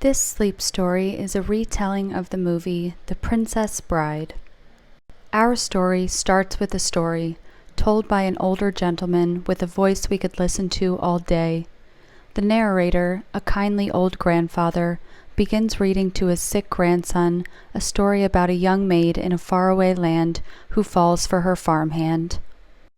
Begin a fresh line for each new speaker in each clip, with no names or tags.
This sleep story is a retelling of the movie The Princess Bride. Our story starts with a story told by an older gentleman with a voice we could listen to all day. The narrator, a kindly old grandfather, begins reading to his sick grandson a story about a young maid in a faraway land who falls for her farmhand.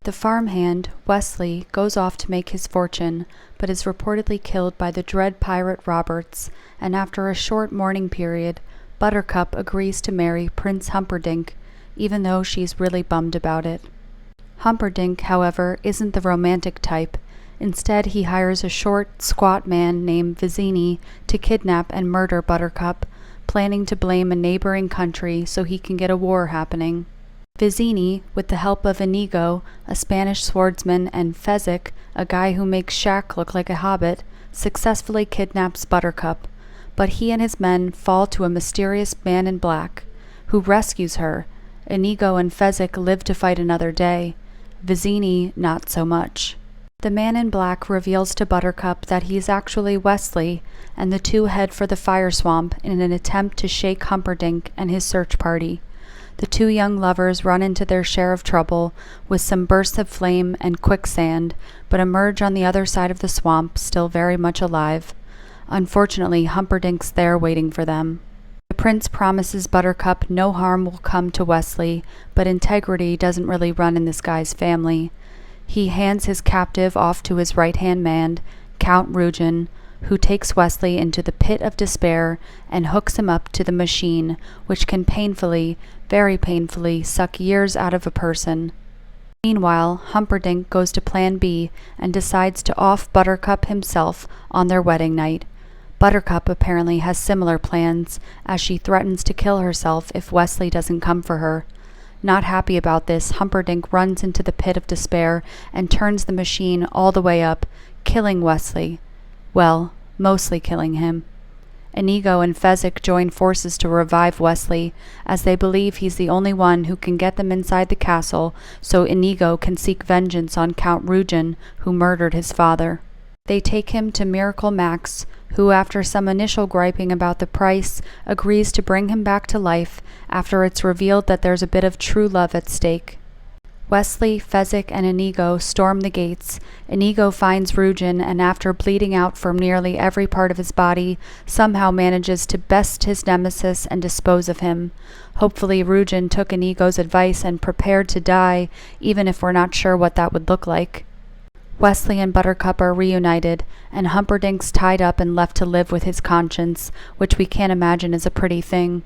The farmhand, Wesley, goes off to make his fortune, but is reportedly killed by the dread pirate Roberts, and after a short mourning period, Buttercup agrees to marry Prince Humperdinck, even though she's really bummed about it. Humperdinck, however, isn't the romantic type. Instead, he hires a short, squat man named Vizzini to kidnap and murder Buttercup, planning to blame a neighboring country so he can get a war happening. Vizzini, with the help of Inigo, a Spanish swordsman, and Fezzik, a guy who makes Shaq look like a hobbit, successfully kidnaps Buttercup, but he and his men fall to a mysterious man in black, who rescues her. Inigo and Fezzik live to fight another day. Vizzini, not so much. The man in black reveals to Buttercup that he is actually Wesley, and the two head for the fire swamp in an attempt to shake Humperdinck and his search party. The two young lovers run into their share of trouble with some bursts of flame and quicksand, but emerge on the other side of the swamp still very much alive. Unfortunately, Humperdinck's there waiting for them. The prince promises Buttercup no harm will come to Wesley, but integrity doesn't really run in this guy's family. He hands his captive off to his right-hand man, Count Rugen, who takes Wesley into the pit of despair and hooks him up to the machine, which can painfully, very painfully, suck years out of a person. Meanwhile, Humperdinck goes to Plan B and decides to off Buttercup himself on their wedding night. Buttercup apparently has similar plans, as she threatens to kill herself if Wesley doesn't come for her. Not happy about this, Humperdinck runs into the pit of despair and turns the machine all the way up, killing Wesley. Well, mostly killing him. Inigo and Fezzik join forces to revive Wesley, as they believe he's the only one who can get them inside the castle, so Inigo can seek vengeance on Count Rugen, who murdered his father. They take him to Miracle Max, who, after some initial griping about the price, agrees to bring him back to life after it's revealed that there's a bit of true love at stake. Wesley, Fezzik, and Inigo storm the gates. Inigo finds Rugen, and after bleeding out from nearly every part of his body, somehow manages to best his nemesis and dispose of him. Hopefully Rugen took Inigo's advice and prepared to die, even if we're not sure what that would look like. Wesley and Buttercup are reunited, and Humperdinck's tied up and left to live with his conscience, which we can't imagine is a pretty thing.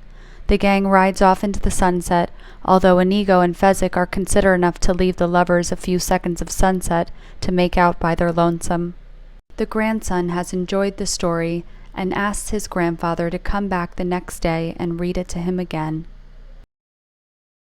The gang rides off into the sunset, although Inigo and Fezzik are considerate enough to leave the lovers a few seconds of sunset to make out by their lonesome. The grandson has enjoyed the story and asks his grandfather to come back the next day and read it to him again.